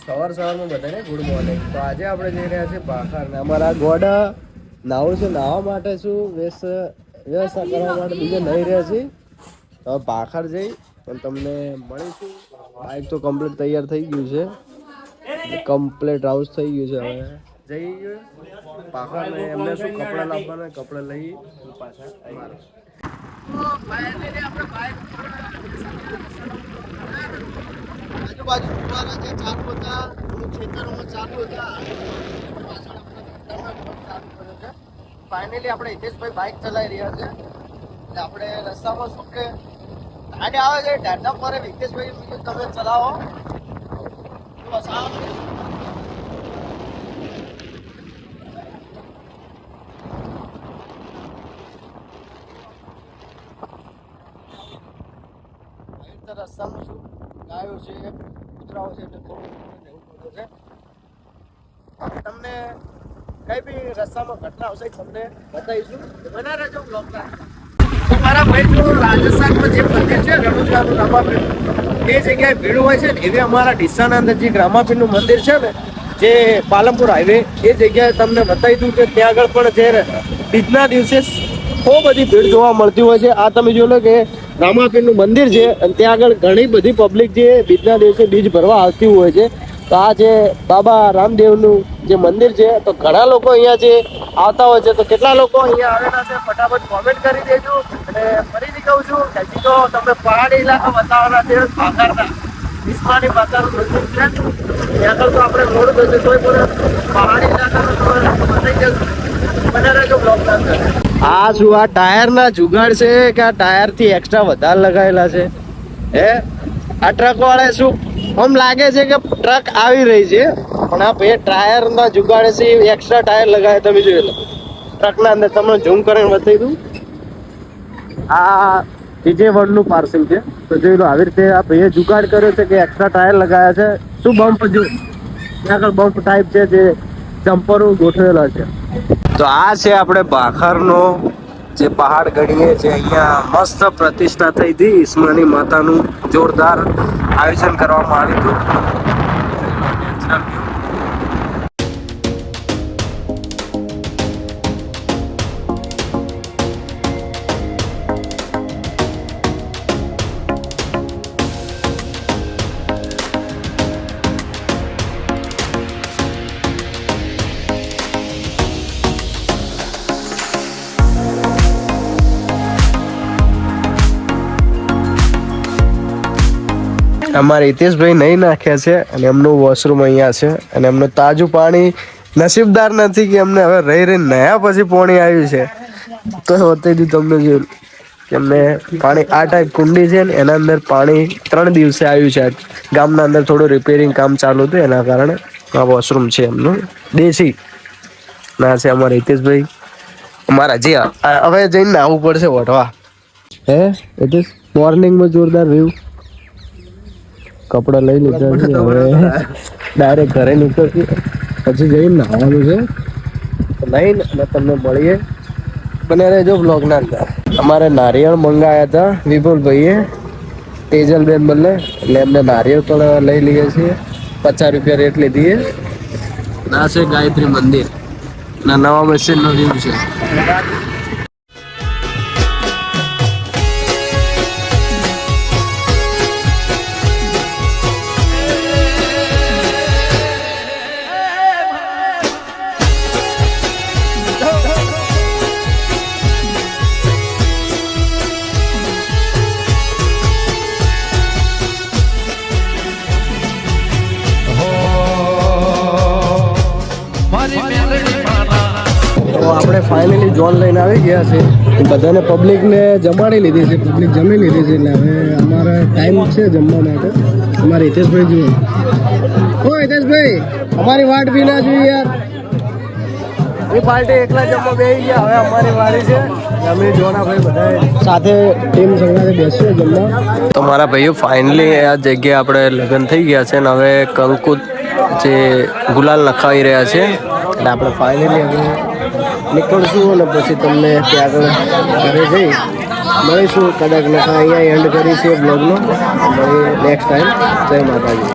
સવારમાં બધાને good morning. તો આજે આપણે જઈ રહ્યા છીએ પાખર ને અમારા ગોડા નાવું છે. નાહવા માટે શું વ્યવસ્થા કરવા માટે બીજે નહીં રહ્યા છીએ. તો પાખર જઈ પણ તમને મળીશું. બાઇક તો કમ્પ્લીટ તૈયાર થઈ ગયું છે, કમ્પ્લીટ રાઉન્ડ થઈ ગયું છે. હવે જઈએ પાખર ને એમને શું કપડાં લાવવાના, કપડાં લઈ પાછા અમારે આજુબાજુ ફુવારા જે ચાલુ હતા, ખેતરોમાં ચાલુ હતા. ફાઇનલી આપણે હિતેશભાઈ બાઇક ચલાવી રહ્યા છે. એટલે આપણે રસ્તામાં શું કે ગાડી આવે છે ઢાઢા પર, હિતેશભાઈ તમે ચલાવો. રસ્તામાં શું ગાયો છે, કૂતરાઓ છે, એટલે થોડું જવું પડે છે. તમને કઈ બી રસ્તામાં ઘટના આવશે તમને બતાવીશું. બના રહેજો બ્લોગમાં. મારા ભાઈ જો રાજસ્થાનમાં જે મંદિર છે રણુજાનું રામાપીર, એ જગ્યાએ ભીડ હોય છે ને, એવી અમારા ડીસાના અંદર જે રામાપીરનું મંદિર છે ને, જે પાલનપુર હાઈવે, એ જગ્યાએ તમને બતાવી દઉં કે ત્યાં આગળ પણ જે બીજના દિવસે ખૂબ બધી ભીડ જોવા મળતી હોય છે. આ તમે જોઈ લો કે રામાપીરનું મંદિર છે અને ત્યાં આગળ ઘણી બધી પબ્લિક જે બીજના દિવસે બીજ ભરવા આવતી હોય છે. તો આ જે બાબા રામદેવનું જે મંદિર છે, તો ઘણા લોકો અહીંયા જે આવતા હોય છે. તો કેટલા લોકો અહીંયા આવેલા છે ફટાફટ કોમેન્ટ કરી દેજો. અને ફરીથી કહું છું કે હજી તો તમે પહાડી ઇલાકા બતાવવાના છે. પાખરના વિશ્વાની પાખરનું મંદિર છે, ત્યાં આગળ તો આપણે રોડ થશે તોય પણ પહાડી ઇલાકાનું બતાવી જશું. બને રહેજો બ્લોગના અંદર. આ શું આ ટાયરના જુગાડ છે કે આ ટાયરથી એક્સ્ટ્રા વધારે લગાવેલા છે? હે આ ટ્રક વાળા શું આમ લાગે છે કે ટ્રક આવી રહી છે, પણ આ ભાઈ ટાયરના જુગાડે છે, એક્સ્ટ્રા ટાયર લગાવે. તમે જોઈ લો ટ્રકના અંદર. તમને ઝૂમ કરીને બતાવી દઉં. આ બીજે વર્લ્ડનું પાર્સલ છે, તો જોઈ લો આવી રીતે આ ભાઈએ જુગાડ કર્યો છે કે એક્સ્ટ્રા ટાયર લગાવ્યા છે. શું બમ્પ જો ત્યાં આગળ બમ્પ ટાઈપ છે, જે જમ્પરો ગોઠવેલા છે. તો આ છે આપણે પાખરનો જે પહાડ ગણીએ છે. અહીંયા મસ્ત પ્રતિષ્ઠા થઈ હતી ઈસ્માની માતાનું. જોરદાર આયોજન કરવામાં આવ્યું હતું. અમારે હિતેશભાઈ નહીં નાખ્યા છે અને એમનું વોશરૂમ અહીંયા છે. અને એમનું તાજું પાણી નસીબદાર નથી કે એમને હવે રહી નયા પછી પાણી આવ્યું છે. તો બતાવી દીધું તમને જોયું કે એમને પાણી આ ટાઈપ કુંડી છે ને, એના અંદર પાણી 3 દિવસે આવ્યું છે. ગામના અંદર થોડું રિપેરિંગ કામ ચાલુ હતું, એના કારણે આ વોશરૂમ છે એમનું દેશી ના છે. અમારે હિતેશભાઈ અમારા હજી હવે જઈને આવવું પડશે વઢવા. હે હિતેશ મોર્નિંગમાં જોરદાર વ્યૂ. કપડા લઈ લીધા છે, હવે ડાયરેક્ટ ઘરે નીકળશે. પછી જઈને નાહવાનું છે. લઈને અને તમને મળીએ. બને રહેજો બ્લોગના અંદર. અમારે નારિયેળ મંગાવ્યા હતા વિપુલભાઈએ, તેજલબેન બદલે, એટલે એમને નારિયેળ પણ લઈ લઈએ છીએ. 50 રૂપિયા રેટ લીધી. ના છે ગાયત્રી મંદિર ના નવા મશીનનો વ્યૂ છે. તો આપણે ફાઇનલી જોન લઈને આવી ગયા છે. બધાને પબ્લિકને જમાડી લીધી છે, પબ્લિક જમી લીધી છે. એટલે હવે અમારે ટાઈમ છે જમવા માટે. અમારે હિતેશભાઈ જુઓ. ઓ હિતેશભાઈ અમારી વાટ બી ના જોઈએ યાર. એ પાર્ટી એકલા જમવા બેસી ગયા. હવે અમારી વારી છે. અમે જોના ભાઈ બધા સાથે ટીમ સંગાથે બેસીએ જમવા. તો મારા ભાઈઓ ફાઇનલી આ જગ્યાએ આપણે લગ્ન થઈ ગયા છે ને હવે કંકુ જે ગુલાલ નખાવી રહ્યા છે. એટલે આપણે ફાઇનલી હવે નીકળશું અને પછી તમને ત્યાં આગળ ઘરે જઈ મળીશું. કદાચ નખા અહીંયા એન્ડ કરી છે બ્લોગનો. મળીએ નેક્સ્ટ ટાઈમ. જય માતાજી.